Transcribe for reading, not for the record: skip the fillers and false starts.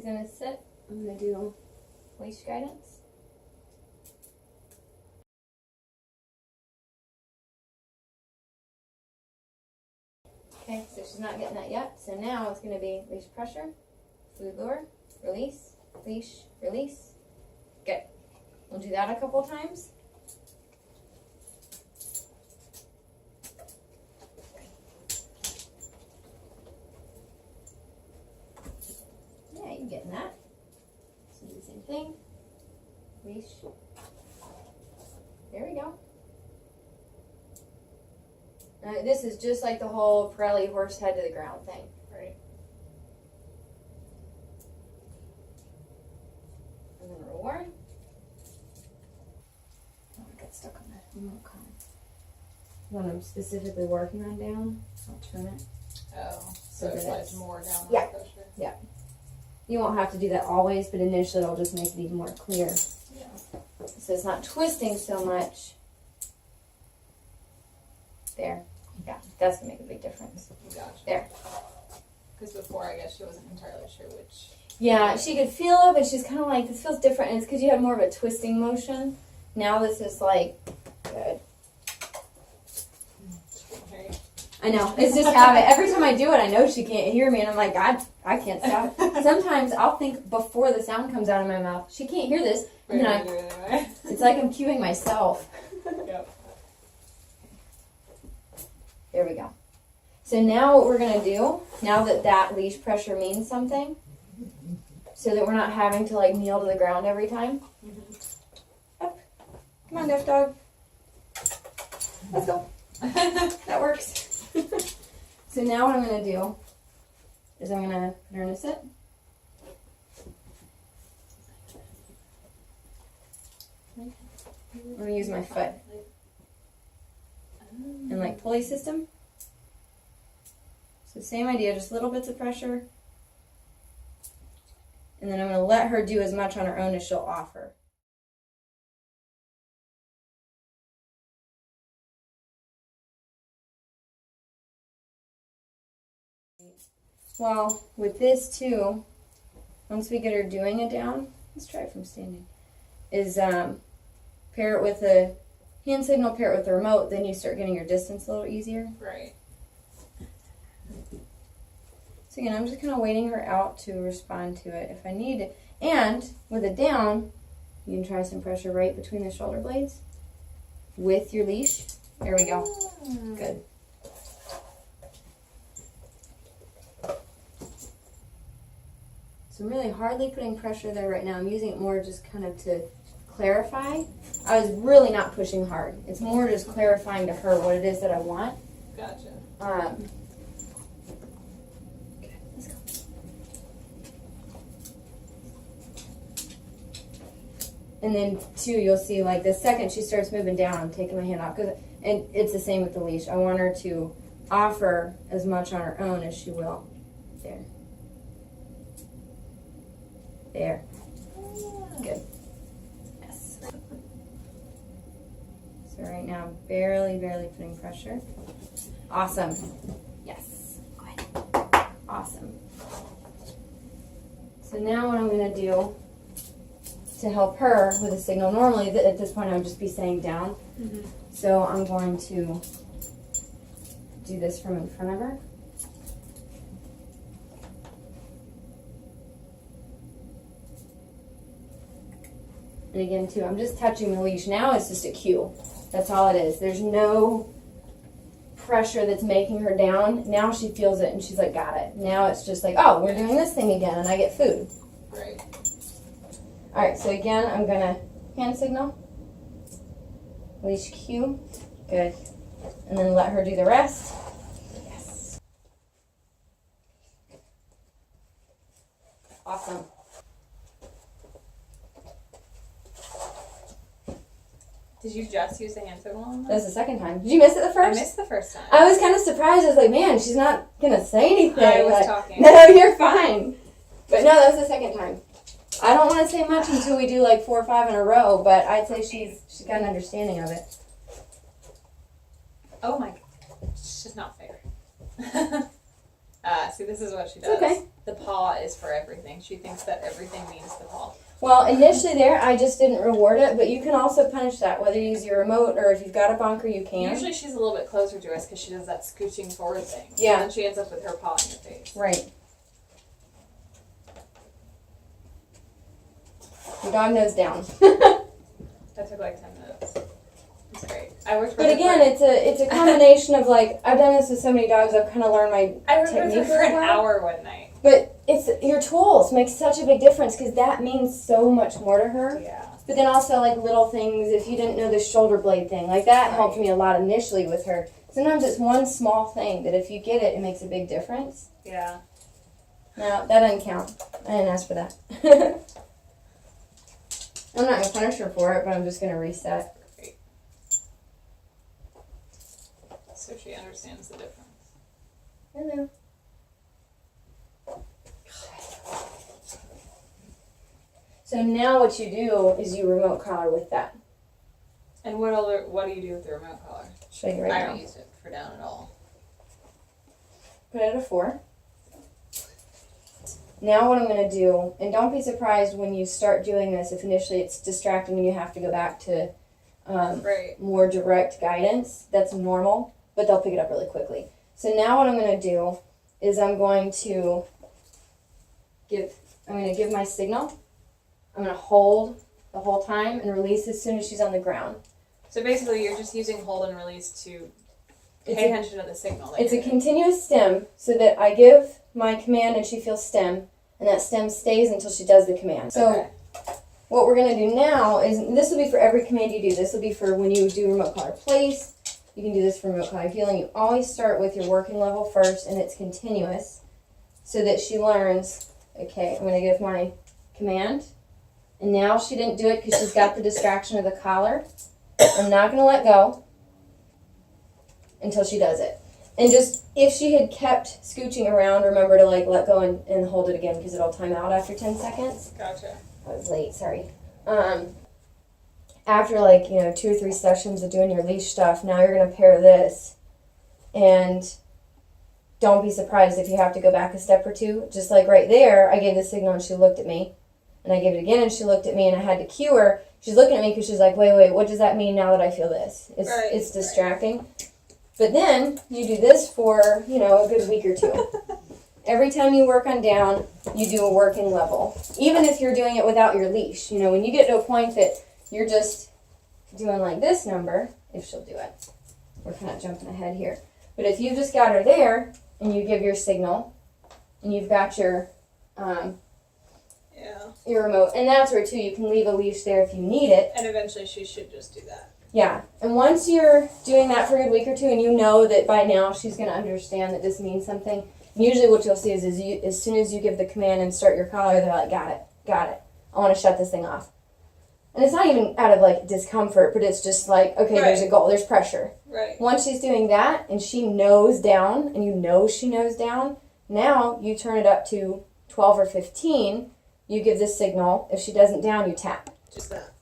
I'm gonna sit. I'm gonna do leash guidance. Okay, so she's not getting that yet. So now it's gonna be leash pressure, food lure, release, leash, release. Good. We'll do that a couple times. Yeah, you're getting that. So do the same thing. Leash. There we go. This is just like the whole Pirelli horse head to the ground thing. Right. And then reward. Oh, I got stuck on that remote control. When I'm specifically working on down, I'll turn it. Oh, so it slides more down yeah. pressure. Yeah. You won't have to do that always, but initially it'll just make it even more clear. Yeah. So it's not twisting so much. There. Yeah, that's going to make a big difference. Gotcha. There. Because before, I guess she wasn't entirely sure which. Yeah, she could feel it, but she's kind of like, this feels different. And it's because you had more of a twisting motion. Now this is like, good. Okay. I know. It's just habit. Every time I do it, I know she can't hear me. And I'm like, God, I can't stop. Sometimes I'll think before the sound comes out of my mouth, she can't hear this. And then it's like I'm cueing myself. Yep. There we go. So now what we're going to do, now that that leash pressure means something, so that we're not having to like kneel to the ground every time. Up. Come on, deaf dog. Let's go. That works. So now what I'm going to do is I'm going to put her in a sit. I'm going to use my foot and like pulley system. So same idea, just little bits of pressure. And then I'm going to let her do as much on her own as she'll offer. Well, with this too, once we get her doing it down, let's try it from standing, is pair it with a hand signal, pair it with the remote, then you start getting your distance a little easier. Right. So again, I'm just kind of waiting her out to respond to it if I need it. And with it down, you can try some pressure right between the shoulder blades with your leash. There we go. Good. So I'm really hardly putting pressure there right now. I'm using it more just kind of to clarify. I was really not pushing hard. It's more just clarifying to her what it is that I want. Gotcha. Okay, let's go. And then too, you'll see like the second she starts moving down, I'm taking my hand off. And it's the same with the leash. I want her to offer as much on her own as she will. There. There. Good. Yes. So right now, barely putting pressure. Awesome. Yes. Good. Awesome. So now what I'm going to do to help her with a signal, normally at this point I would just be saying down. Mm-hmm. So I'm going to do this from in front of her. And again, too, I'm just touching the leash. Now it's just a cue. That's all it is. There's no pressure that's making her down. Now she feels it and she's like, got it. Now it's just like, oh, we're doing this thing again and I get food. Right. All right, so again, I'm going to hand signal. Leash cue. Good. And then let her do the rest. Yes. Awesome. Did you just use the hand signal on that? That was the second time. Did you miss it the first? I missed the first time. I was kind of surprised. I was like, man, she's not going to say anything. I was like, talking. No, you're fine. But no, that was the second time. I don't want to say much until we do like 4 or 5 in a row, but I'd say she's got an understanding of it. Oh my god. It's just not fair. See, this is what she does. It's okay. the paw is for everything. She thinks that everything means the paw. Well, initially there, I just didn't reward it, but you can also punish that, whether you use your remote or if you've got a bonker, you can. Usually she's a little bit closer to us because she does that scooching forward thing. Yeah. And then she ends up with her paw in your face. Right. Your dog nose down. That took like 10 minutes. It's great. I worked with But her again, for, it's a combination of like, I've done this with so many dogs, I've kind of learned my I worked with her technique for an well. hour one night. But it's your tools make such a big difference because that means so much more to her. Yeah. But then also like little things, if you didn't know the shoulder blade thing, like that helped me a lot initially with her. Sometimes it's one small thing that if you get it, it makes a big difference. Yeah. No, that doesn't count. I didn't ask for that. I'm not going to punish her for it, but I'm just going to reset. Great. So she understands the difference. Hello. So now what you do is you remote collar with that. And what do you do with the remote collar? Show you right I now. don't use it for down at all. Put it at a 4. Now what I'm going to do, and don't be surprised when you start doing this if initially it's distracting and you have to go back to Right. more direct guidance. That's normal, but they'll pick it up really quickly. So now what I'm going to do is I'm going to give my signal. I'm going to hold the whole time and release as soon as she's on the ground. So basically you're just using hold and release to pay attention to the signal. That It's a you're continuous stem so that I give my command and she feels stem, and that stem stays until she does the command. So Okay. what we're going to do now is, and this will be for every command you do. This will be for when you do remote collar place. You can do this for remote collar healing. You always start with your working level first, and it's continuous so that she learns, okay, I'm going to give my command. And now she didn't do it because she's got the distraction of the collar. I'm not going to let go until she does it. And just, if she had kept scooching around, remember to like let go and hold it again because it'll time out after 10 seconds. Gotcha. I was late, sorry. After like, 2 or 3 sessions of doing your leash stuff, now you're going to pair this. And don't be surprised if you have to go back a step or two. Just like right there, I gave the signal and she looked at me. And I gave it again and she looked at me and I had to cue her. She's looking at me because she's like, wait, what does that mean now that I feel this? It's distracting. But then you do this for, a good week or 2. Every time you work on down, you do a working level. Even if you're doing it without your leash. When you get to a point that you're just doing like this number, if she'll do it. We're kind of jumping ahead here. But if you've just got her there and you give your signal and you've got your remote, and that's where too you can leave a leash there if you need it. And eventually she should just do that. Yeah, and once you're doing that for a good week or 2 and you know that by now she's going to understand that this means something, usually what you'll see is as soon as you give the command and start your collar, they're like, got it, I want to shut this thing off. And it's not even out of like discomfort, but it's just like, okay, there's a goal, there's pressure. Right. Once she's doing that and she knows down, and you know she knows down, now you turn it up to 12 or 15, you give this signal. If she doesn't down, you tap. Just that.